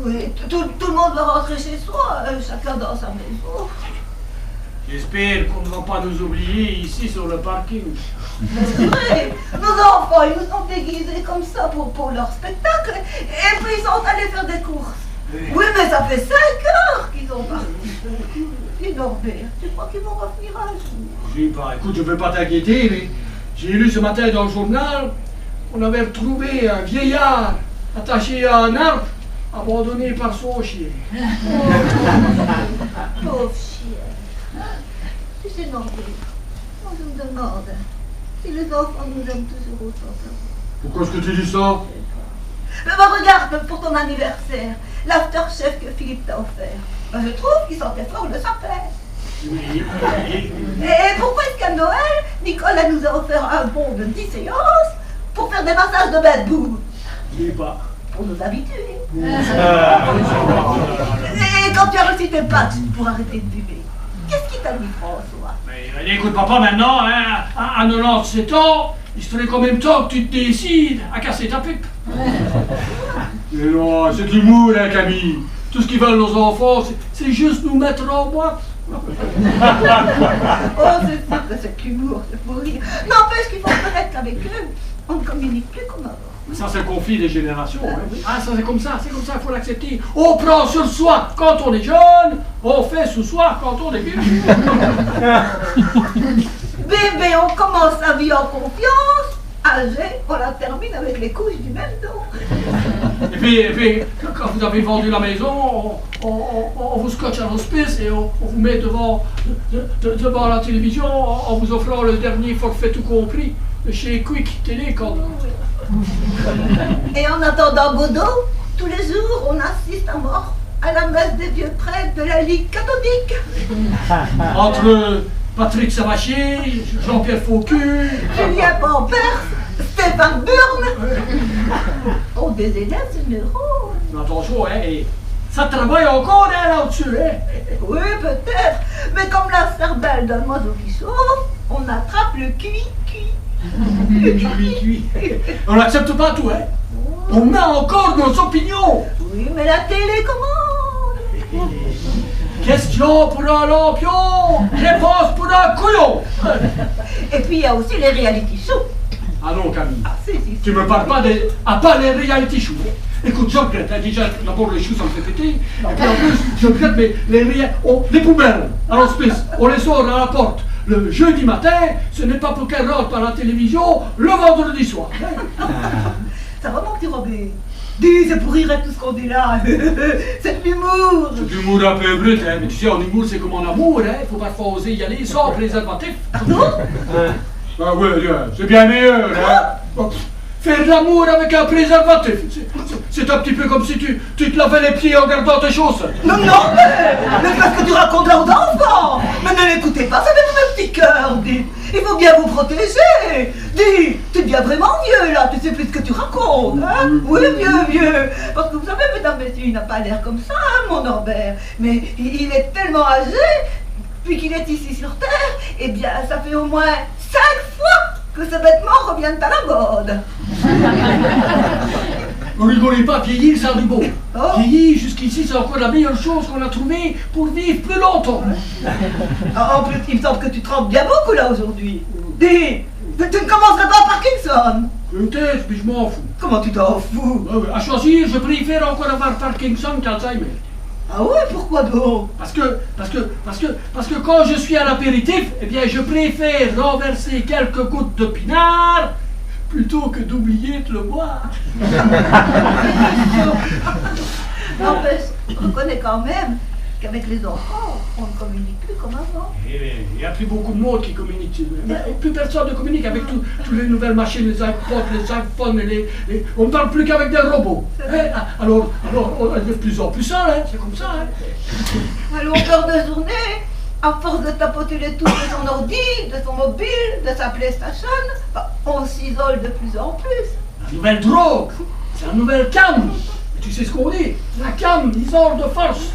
Oui, tout le monde va rentrer chez soi, chacun dans sa maison. J'espère qu'on ne va pas nous oublier ici sur le parking. Mais c'est vrai, nos enfants, ils nous ont déguisés comme ça pour leur spectacle, et puis ils sont allés faire des courses. Oui, mais ça fait 5 heures qu'ils sont partis. Et Norbert, tu crois qu'ils vont revenir un jour? Je sais pas, écoute, je ne veux pas t'inquiéter, mais j'ai lu ce matin dans le journal qu'on avait retrouvé un vieillard attaché à un arbre, abandonné par son chien. Pauvre chien. Tu sais, Norbert, moi je me demande si les enfants nous aiment toujours autant qu'avant. Pourquoi est-ce que tu dis ça? Mais bah, regarde, pour ton anniversaire, l'after-chef que Philippe t'a offert. Bah, je trouve qu'il sentait fort le sapin. Oui. Et pourquoi est-ce qu'à Noël, Nicolas nous a offert un bon de 10 séances pour faire des massages de bed boue? Je sais pas. Pour nous habituer. Et quand tu as reçu tes patchs pour arrêter de fumer, qu'est-ce qui t'a dit, François? Mais écoute, papa, maintenant, hein, à 97 ans, il serait quand même temps que tu te décides à casser ta pipe. Mais non, c'est de l'humour, hein, Camille. Tout ce qu'ils veulent nos enfants, c'est juste nous mettre en boîte. Oh, c'est sûr que c'est l'humour, c'est pour rire. N'empêche qu'il faut reconnaître qu'avec eux, on ne communique plus comme avant. Mais ça, c'est le conflit des générations. Hein. Ah, ça, c'est comme ça, il faut l'accepter. On prend sur soi quand on est jeune, on fait sous soi quand on est vieux. Bébé, on commence sa vie en confiance, âgé, on la termine avec les couches du même dos. Et puis, quand vous avez vendu la maison, on vous scotche à l'hospice et on vous met devant la télévision en vous offrant le dernier forfait tout compris de chez Quick Télé. Et en attendant Godot, tous les jours, on assiste à mort à la messe des vieux prêtres de la Ligue catholique. Entre Patrick Savachier, Jean-Pierre Faucu, Julien Pampers, Stéphane Burne. Oh, des élèves généraux. Mais attention, hein, et ça travaille encore hein, là-dessus. Hein. Oui, peut-être. Mais comme la cervelle d'un oiseau qui sauve, on attrape le cuit-cuit. Cuit. On n'accepte pas tout, hein. On met encore nos opinions. Oui, mais la télé commande. Question pour un lampion, réponse pour un couillon. Et puis il y a aussi les reality shows. Ah non, Camille. Ah, si. Tu me parles pas des... à part les reality shows. Écoute, je regrette, hein, déjà, d'abord les choux, ça me fait péter. Et puis en plus, je regrette, mais les poubelles à l'hospice, on les sort à la porte. Le jeudi matin, ce n'est pas pour qu'elles rentrent par la télévision le vendredi soir. Ça va, mon petit Robert? Dis, c'est pour rire avec tout ce qu'on dit là. C'est de l'humour. C'est de l'humour un peu brut, hein, mais tu sais, en humour, c'est comme en amour, hein. Il faut parfois oser y aller sans préservatif. Pardon? Ah ouais, c'est bien meilleur, hein. Faire de l'amour avec un préservatif, c'est un petit peu comme si tu te lavais les pieds en gardant tes chaussettes. Non, mais qu'est-ce que tu racontes là aux enfants? Mais ne l'écoutez pas, ça fait mon petit cœur, dis. Il faut bien vous protéger. Dis, tu deviens vraiment vieux là, tu sais plus ce que tu racontes, hein? Oui, vieux. Parce que vous savez, mesdames, messieurs, il n'a pas l'air comme ça, hein, mon Norbert. Mais il est tellement âgé, puis qu'il est ici sur Terre, eh bien, ça fait au moins 5 fois que ces vêtements reviennent à la mode. Ne rigolez pas, vieillir, ça a du bon. Oh. Vieillir jusqu'ici, c'est encore la meilleure chose qu'on a trouvée pour vivre plus longtemps. En plus, il me semble que tu trempes bien beaucoup là aujourd'hui. Dis, tu ne commencerais pas à Parkinson? Peut-être, mais je m'en fous. Comment tu t'en fous? À choisir, je préfère encore avoir Parkinson qu'Alzheimer. Ah ouais, pourquoi donc? Parce que quand je suis à l'apéritif, eh bien, je préfère renverser quelques gouttes de pinard plutôt que d'oublier de le boire. N'empêche, reconnais quand même qu'avec les enfants, on ne communique plus comme avant. Il n'y a plus beaucoup de monde qui communique. Plus personne ne communique avec toutes les nouvelles machines, les iPods, les iPhones, on ne parle plus qu'avec des robots. Alors, on est de plus en plus seul, hein, c'est comme ça. Hein. À longueur de journée, à force de tapoter les touches de son ordi, de son mobile, de sa PlayStation, on s'isole de plus en plus. La nouvelle drogue, c'est la nouvelle cam. Tu sais ce qu'on dit? La cam isole de force.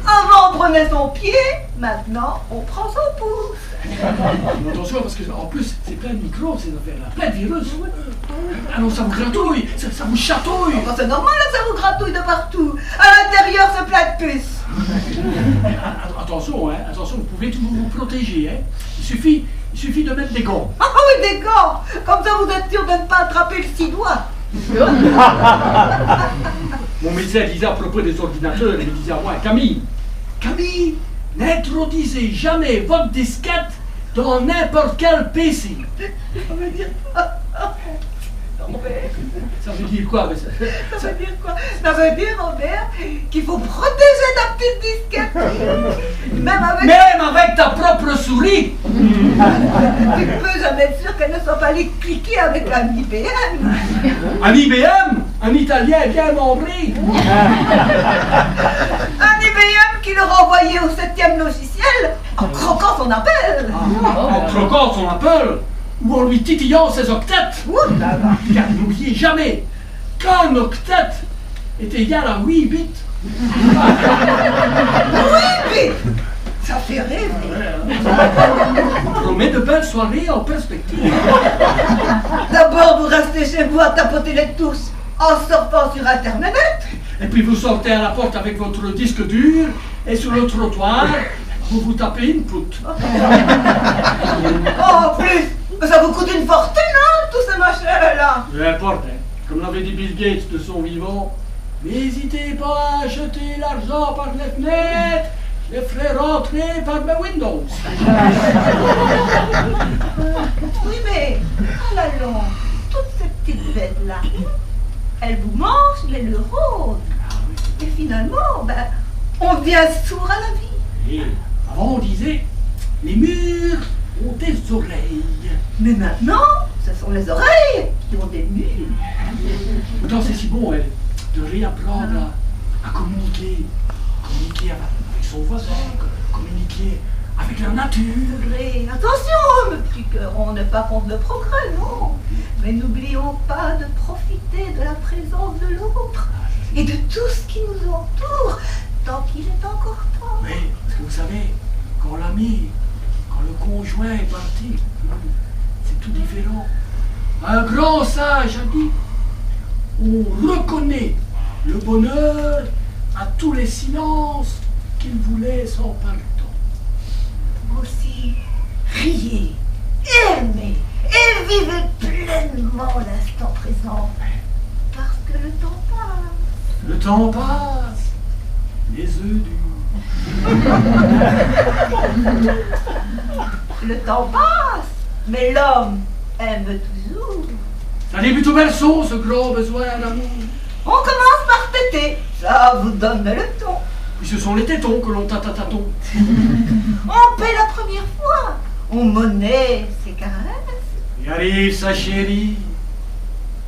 Avant on prenait son pied, maintenant on prend son pouce. Attention parce que en plus c'est plein de microbes ces affaires-là, plein de virus. Alors ça vous gratouille, ça vous chatouille. Enfin, c'est normal que ça vous gratouille de partout. À l'intérieur, c'est plein de puces. Attention, hein, attention, vous pouvez toujours vous protéger. Hein. Il suffit de mettre des gants. Ah oui, des gants. Comme ça, vous êtes sûr de ne pas attraper le 6 doigts. Mon médecin disait à propos des ordinateurs, il me disait à moi, Camille, n'introduisez jamais votre disquette dans n'importe quel PC. Ça veut dire quoi? Ça veut dire quoi? Ça veut dire quoi? Ça veut dire, Robert, qu'il faut protéger ta petite disquette. Même avec ta propre souris. Tu peux jamais être sûr qu'elle ne soit pas allée cliquer avec un IBM. Un IBM? Un Italien bien membré. Un IBM qui le renvoyait au 7e logiciel en croquant son appel. En croquant son appel? Ou en lui titillant ses octets. Car n'oubliez jamais qu'un octet est égal à 8 bits. 8 bits. Ça fait rêver. Promet de belles soirées en perspective. D'abord, vous restez chez vous à tapoter les touches en sortant sur Internet. Et puis vous sortez à la porte avec votre disque dur et sur le trottoir, vous tapez une ploute. Oh, en plus, ça vous coûte une fortune, hein, tous ces machins-là. Peu importe, hein. Comme l'avait dit Bill Gates de son vivant, n'hésitez pas à jeter l'argent par les fenêtres, je les ferai rentrer par mes windows. Oui, mais à la longue, toutes ces petites bêtes-là, elles vous mangent les neurones. Et finalement, ben, on devient sourd à la vie. Et avant on disait, les murs ont des oreilles. Mais maintenant, ce sont les oreilles qui ont des murs. Pourtant c'est si bon, hein, de réapprendre à communiquer avec son voisin, communiquer avec la nature. Progrès. Attention, mes petits cœurs, on n'est pas contre le progrès, non. Mais n'oublions pas de profiter de la présence de l'autre et de tout ce qui nous entoure tant qu'il est encore temps. Oui, parce que vous savez, quand l'ami, quand le conjoint est parti, c'est tout différent. Un grand sage a dit, on reconnaît le bonheur à tous les silences qu'il vous laisse en partant. Vous aussi, riez, aimez et vivez pleinement l'instant présent. Parce que le temps passe. Le temps passe, les œufs durent. Le temps passe, mais l'homme aime toujours. Ça débute au berceau, ce grand besoin d'amour. On commence par téter, ça vous donne le ton. Puis ce sont les tétons que l'on tataton. On paie la première fois, on monnaie ses caresses. Et arrive sa chérie,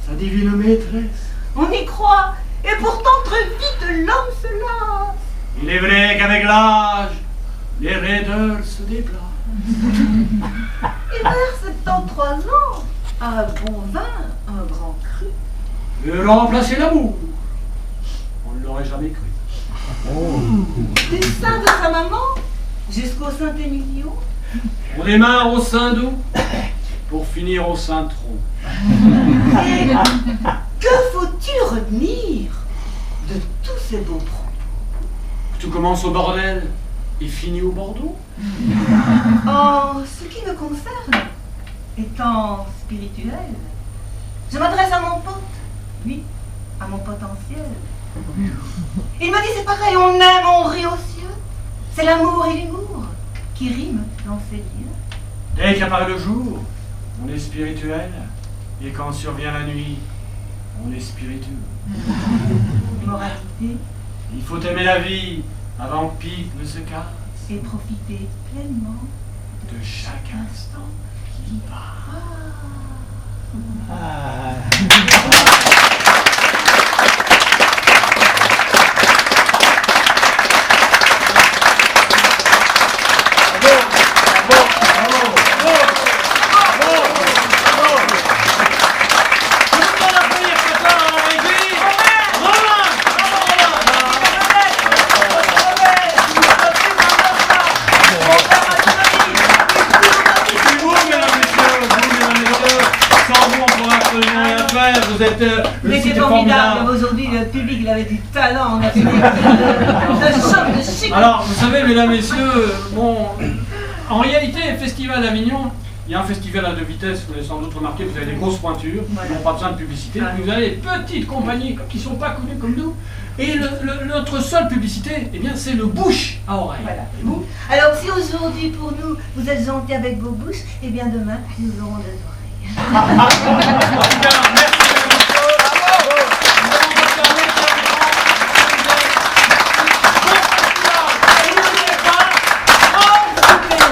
sa divine maîtresse. On y croit, et pourtant très vite l'homme se lasse. Il est vrai qu'avec l'âge, les raideurs se déplacent. Et vers 73 ans, un bon vin, un grand cru. Veut remplacer l'amour. On ne l'aurait jamais cru. Du sein de sa maman jusqu'au Saint-Émilion. On démarre au sein d'eau pour finir au sein de tronc. Et que faut-il retenir de tous ces beaux propos? Tout commence au bordel et finit au Bordeaux. En ce qui me concerne, étant spirituel, je m'adresse à mon pote, lui, à mon potentiel. Il me dit c'est pareil, on aime, on rit aux cieux. C'est l'amour et l'humour qui riment dans ces lieux. Dès qu'apparaît le jour, on est spirituel. Et quand survient la nuit, on est spiritueux. Moralité. Il faut aimer la vie avant que pique ne se casse. Et profiter pleinement De chaque instant qui passe. Vous êtes formidable. Aujourd'hui, le public, il avait du talent. On a fait de choc, de chic. Alors, vous savez, mesdames, messieurs, bon, en réalité, Festival d'Avignon, il y a un festival à deux vitesses, vous avez sans doute remarqué, vous avez des grosses pointures, qui n'ont pas besoin de publicité, puis vous avez des petites compagnies qui ne sont pas connues comme nous, et notre seule publicité, eh bien, c'est le bouche à oreille. Voilà. Alors, si aujourd'hui, pour nous, vous êtes gentils avec vos bouches, eh bien, demain, nous aurons des oreilles. En tout cas, merci.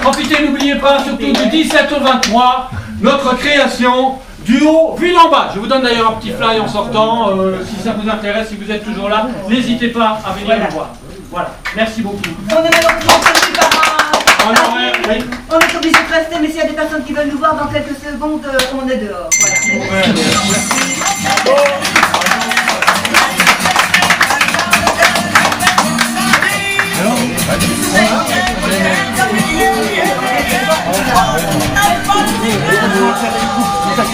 Profitez, n'oubliez pas, surtout du 17 au 23, notre création duo Ville en bas. Je vous donne d'ailleurs un petit fly en sortant, si ça vous intéresse, si vous êtes toujours là, n'hésitez pas à venir nous voir. Voilà, merci beaucoup. On est malheureusement prévu par oui. On est obligé de rester, mais s'il y a des personnes qui veulent nous voir dans quelques secondes, on est dehors. Voilà. Ouais.